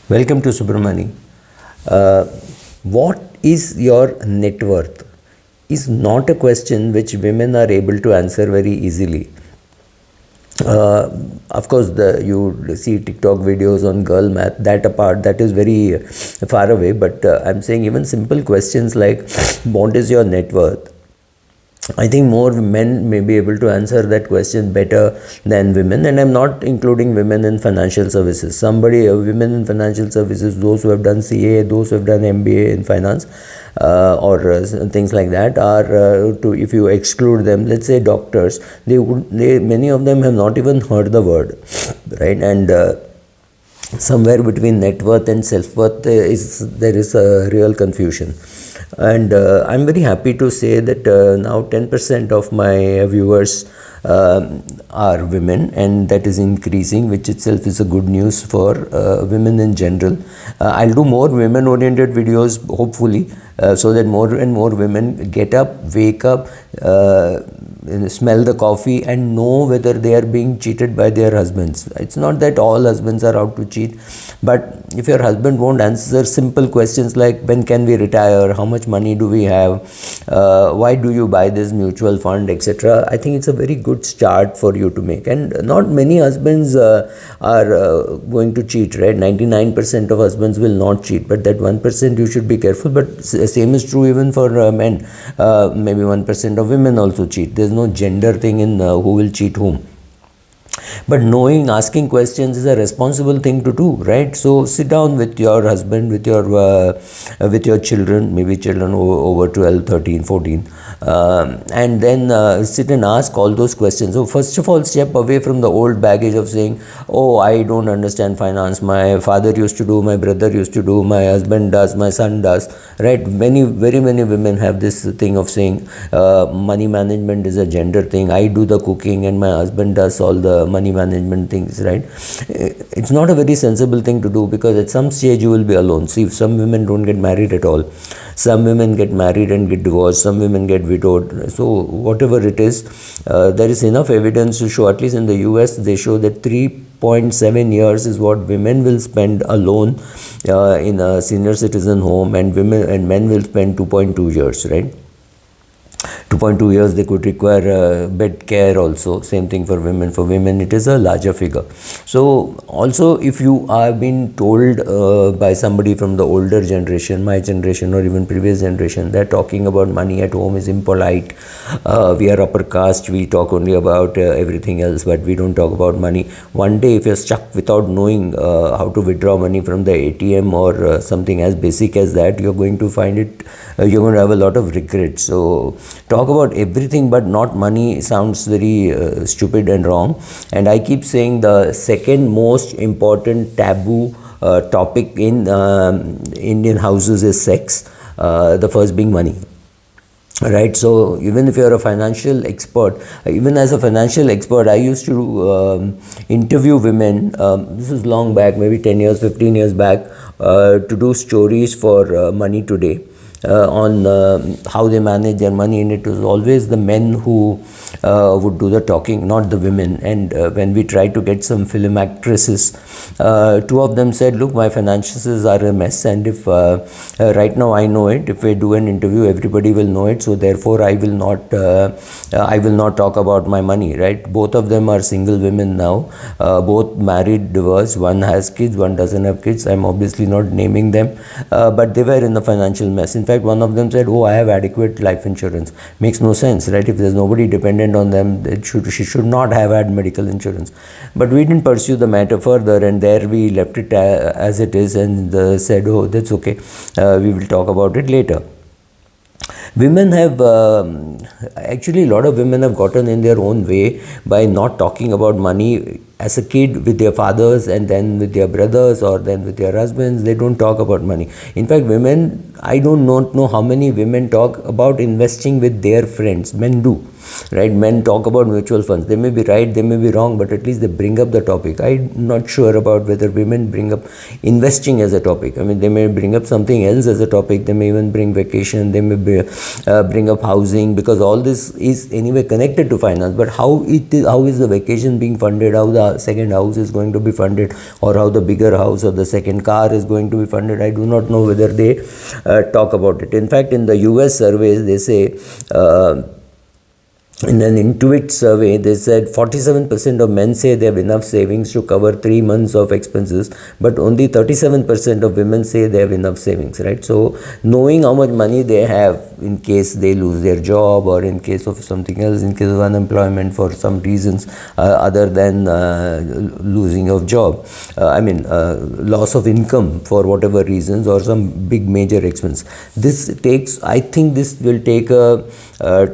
Welcome to Subramani. Uh, what is your net worth? Is not a question which women are able to answer very easily. Of course, you see TikTok videos on girl math. That apart, that is very far away. But I'm saying even simple questions like, "What is your net worth?" I think more men may be able to answer that question better than women, and I'm not including women in financial services. Women in financial services, those who have done CA, those who have done MBA in finance, or things like that, are if you exclude them, let's say doctors, many of them have not even heard the word, right? And somewhere between net worth and self worth there is a real confusion. And I'm very happy to say that now 10% of my viewers are women, and that is increasing, which itself is a good news for women in general. I'll do more women oriented videos, hopefully, so that more and more women get up, wake up, smell the coffee and know whether they are being cheated by their husbands. It's not that all husbands are out to cheat, but if your husband won't answer simple questions like, when can we retire, how much money do we have, why do you buy this mutual fund, etc., I think it's a very good start for you to make. And not many husbands are going to cheat, right? 99% of husbands will not cheat, but that 1% you should be careful. But same is true even for men. Maybe 1% of women also cheat. There's no gender thing in who will cheat whom. But asking questions is a responsible thing to do, right? So sit down with your husband, with your children, maybe children over 12, 13, 14, and then sit and ask all those questions. So first of all, step away from the old baggage of saying, oh, I don't understand finance, my father used to do, my brother used to do, my husband does, my son does, right? Very many women have this thing of saying money management is a gender thing, I do the cooking and my husband does all the money management things, right? It's not a very sensible thing to do, because at some stage you will be alone. See, some women don't get married at all, some women get married and get divorced, some women get widowed. So whatever it is, there is enough evidence to show, at least in the US they show that 3.7 years is what women will spend alone in a senior citizen home, and men will spend 2.2 years, right? 2.2 years they could require bed care also. Same thing for women. For women it is a larger figure. So also, if you are being told by somebody from the older generation, my generation or even previous generation, that talking about money at home is impolite, we are upper caste, we talk only about everything else, but we don't talk about money. One day if you're stuck without knowing how to withdraw money from the ATM or something as basic as that, you're going to find it, you're going to have a lot of regret. So talk about everything but not money sounds very stupid and wrong. And I keep saying the second most important taboo topic in Indian houses is sex, the first being money. Right, so even if you're a financial expert, even as a financial expert, I used to interview women, this is long back, maybe 10 years, 15 years back, to do stories for Money Today. On how they manage their money, and it was always the men who would do the talking, not the women. And when we tried to get some film actresses, two of them said, look, my finances are a mess, and if right now I know it, if I do an interview everybody will know it, so therefore I will not talk about my money, right? Both of them are single women now, both married, divorced, one has kids, one doesn't have kids. I'm obviously not naming them, but they were in the financial mess. In fact, one of them said, oh, I have adequate life insurance. Makes no sense, right? If there's nobody dependent on them, she should not have had medical insurance. But we didn't pursue the matter further, and there we left it as it is, and said, oh, that's okay, we will talk about it later. Women have, actually a lot of women have gotten in their own way by not talking about money as a kid with their fathers, and then with their brothers, or then with their husbands. They don't talk about money. In fact, women, I don't know how many women talk about investing with their friends. Men do. right? Men talk about mutual funds. They may be right, they may be wrong, but at least they bring up the topic. I'm not sure about whether women bring up investing as a topic. I mean, they may bring up something else as a topic. They may even bring vacation. They may bring up housing, because all this is anyway connected to finance. But how is the vacation being funded? How the second house is going to be funded, or how the bigger house or the second car is going to be funded? I do not know whether they talk about it. In fact, in the US surveys, they say in an Intuit survey, they said 47% of men say they have enough savings to cover 3 months of expenses, but only 37% of women say they have enough savings, right? So, knowing how much money they have in case they lose their job, or in case of something else, in case of unemployment for some reasons other than losing of job, loss of income for whatever reasons, or some big major expense. I think this will take a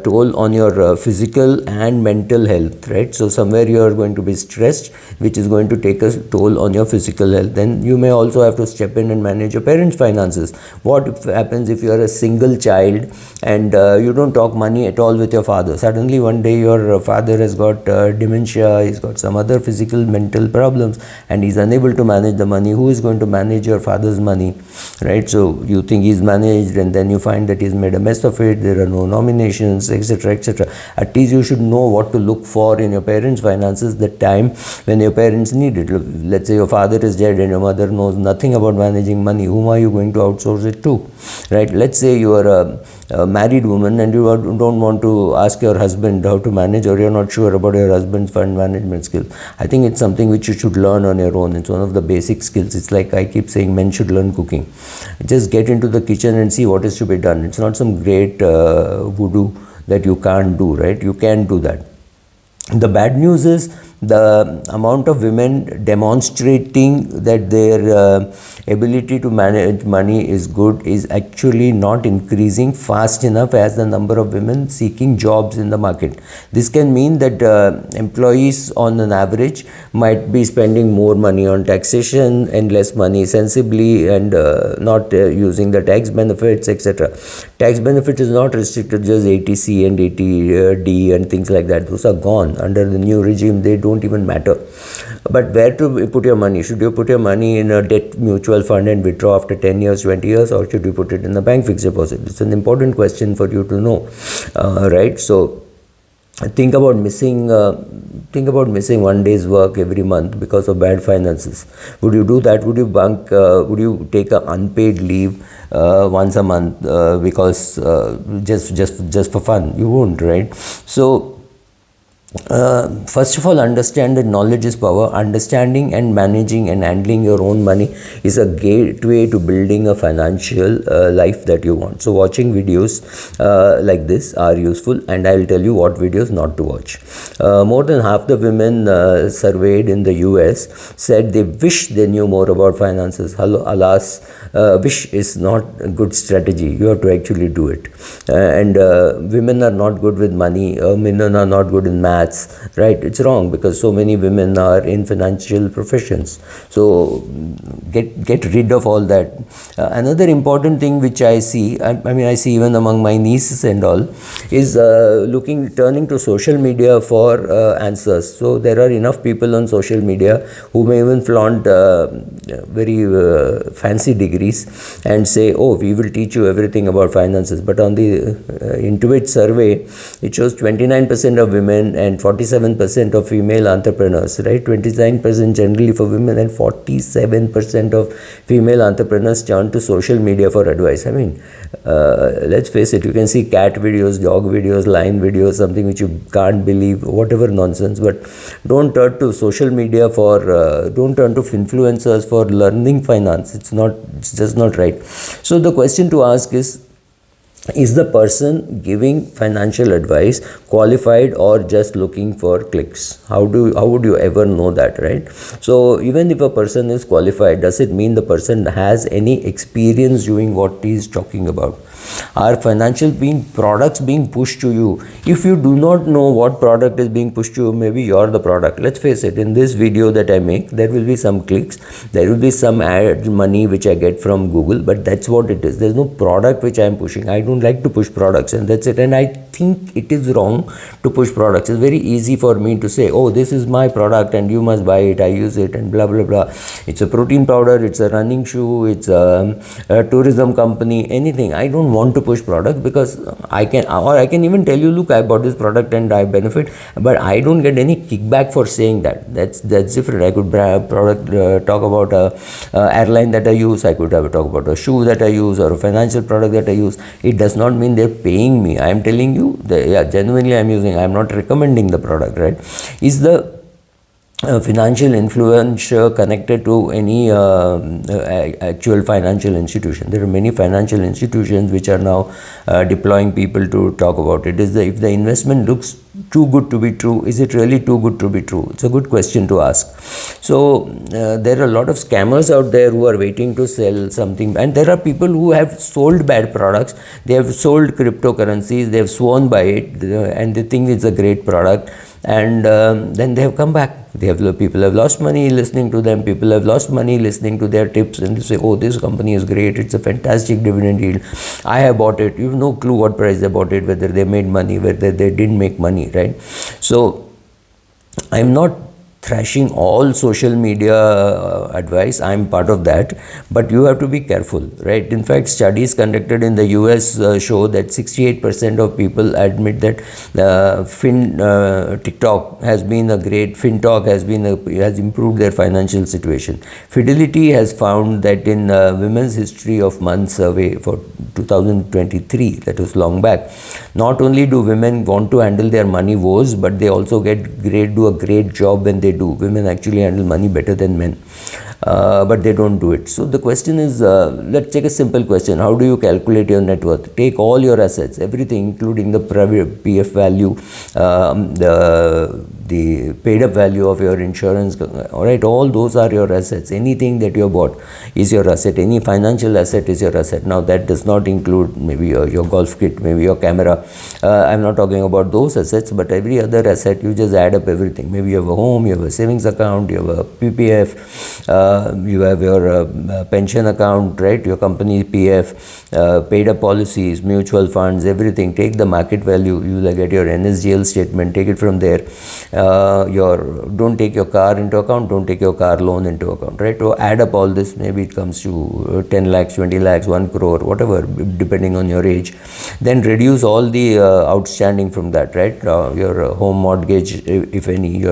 toll on your physical and mental health, right? So somewhere you are going to be stressed, which is going to take a toll on your physical health. Then you may also have to step in and manage your parents' finances. What happens if you are a single child and you don't talk money at all with your father? Suddenly one day your father has got dementia, he's got some other physical, mental problems, and he's unable to manage the money. Who is going to manage your father's money, right? So you think he's managed, and then you find that he's made a mess of it. There are no nominations, etc., etc. At least you should know what to look for in your parents' finances the time when your parents need it. Let's say your father is dead and your mother knows nothing about managing money. Whom are you going to outsource it to, right? Let's say you are a married woman and you don't want to ask your husband how to manage, or you're not sure about your husband's fund management skills. I think it's something which you should learn on your own. It's one of the basic skills. It's like I keep saying, men should learn cooking. Just get into the kitchen and see what is to be done. It's not some great voodoo that you can't do, right? You can do that. The bad news is the amount of women demonstrating that their ability to manage money is good is actually not increasing fast enough as the number of women seeking jobs in the market. This can mean that employees on an average might be spending more money on taxation and less money sensibly, and not using the tax benefits, etc. Tax benefit is not restricted to just ATC and ATD and things like that. Those are gone. Under the new regime, they don't even matter. But where to put your money? Should you put your money in a debt mutual fund and withdraw after 10 years, 20 years, or should you put it in a bank fixed deposit? It's an important question for you to know, right? So think about missing 1 day's work every month because of bad finances. Would you do that? Would you take an unpaid leave once a month because just for fun? You won't, right? So first of all, understand that knowledge is power. Understanding and managing and handling your own money is a gateway to building a financial life that you want. So watching videos like this are useful, and I'll tell you what videos not to watch. More than half the women surveyed in the US said they wish they knew more about finances. Alas, wish is not a good strategy. You have to actually do it. And women are not good with money. Women are not good in math. Right? It's wrong, because so many women are in financial professions. So get rid of all that. Another important thing which I see, I see even among my nieces and all, is turning to social media for answers. So there are enough people on social media who may even flaunt very fancy degrees and say, oh, we will teach you everything about finances. But on the Intuit survey, it shows 29% of women and 47% of female entrepreneurs, right? 29% generally for women, and 47% of female entrepreneurs turn to social media for advice. Let's face it, you can see cat videos, dog videos, lion videos, something which you can't believe, whatever nonsense, but don't turn to social media don't turn to influencers for learning finance. It's just not right. So the question to ask is the person giving financial advice qualified or just looking for clicks? How would you ever know that, right? So even if a person is qualified, does it mean the person has any experience doing what he is talking about? Are financial products being pushed to you? If you do not know what product is being pushed to you, maybe you're the product. Let's face it, in this video that I make, there will be some clicks, there will be some ad money which I get from Google, but that's what it is. There's no product which I am pushing. I don't like to push products, and that's it. And I think it is wrong to push products. It's very easy for me to say, oh, this is my product and you must buy it, I use it, and blah blah blah. It's a protein powder, it's a running shoe, it's a tourism company, anything. I don't want to push products because I can even tell you, look, I bought this product and I benefit, but I don't get any kickback for saying that. That's different. I could talk about a airline that I use, I could talk about a shoe that I use or a financial product that I use. It does not mean they're paying me. I am telling you that, yeah, genuinely I'm using. I'm not recommending the product, right? Is the financial influencer connected to any actual financial institution? There are many financial institutions which are now deploying people to talk about it. If the investment looks too good to be true, is it really too good to be true? It's a good question to ask. So there are a lot of scammers out there who are waiting to sell something, and there are people who have sold bad products. They have sold cryptocurrencies, they have sworn by it, and they think it's a great product, and then they have come back. People have lost money listening to them. People have lost money listening to their tips, and they say, oh, this company is great, it's a fantastic dividend yield, I have bought it. You have no clue what price they bought it, whether they made money, whether they didn't make money, right? So I'm not thrashing all social media advice. I'm part of that, but you have to be careful, right? In fact, studies conducted in the US show that 68% of people admit that TikTok has been a great, FinTalk has improved their financial situation. Fidelity has found that in Women's History of Month survey for 2023, that was long back, not only do women want to handle their money woes, but they also do a great job when they do. Women actually handle money better than men, but they don't do it. So the question is, let's take a simple question. How do you calculate your net worth? Take all your assets, everything, including the PF value, the paid up value of your insurance, all right? All those are your assets. Anything that you have bought is your asset. Any financial asset is your asset. Now that does not include maybe your golf kit, maybe your camera. I'm not talking about those assets, but every other asset, you just add up everything. Maybe you have a home, you have a savings account, you have a PPF, you have your pension account, right? Your company PF, paid up policies, mutual funds, everything. Take the market value. You will get your NSGL statement. Take it from there. Don't take your car into account, don't take your car loan into account, right? So add up all this, maybe it comes to 10 lakhs, 20 lakhs, 1 crore, whatever, depending on your age. Then reduce all the outstanding from that, right? Your home mortgage, if any,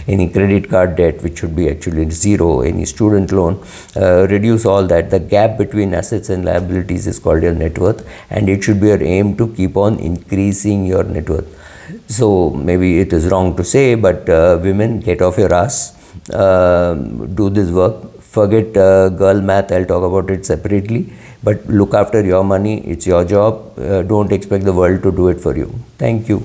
any credit card debt, which should be actually zero, any student loan, reduce all that. The gap between assets and liabilities is called your net worth, and it should be your aim to keep on increasing your net worth. So maybe it is wrong to say, but women, get off your ass, do this work. Forget girl math, I'll talk about it separately, but look after your money. It's your job. Don't expect the world to do it for you. Thank you.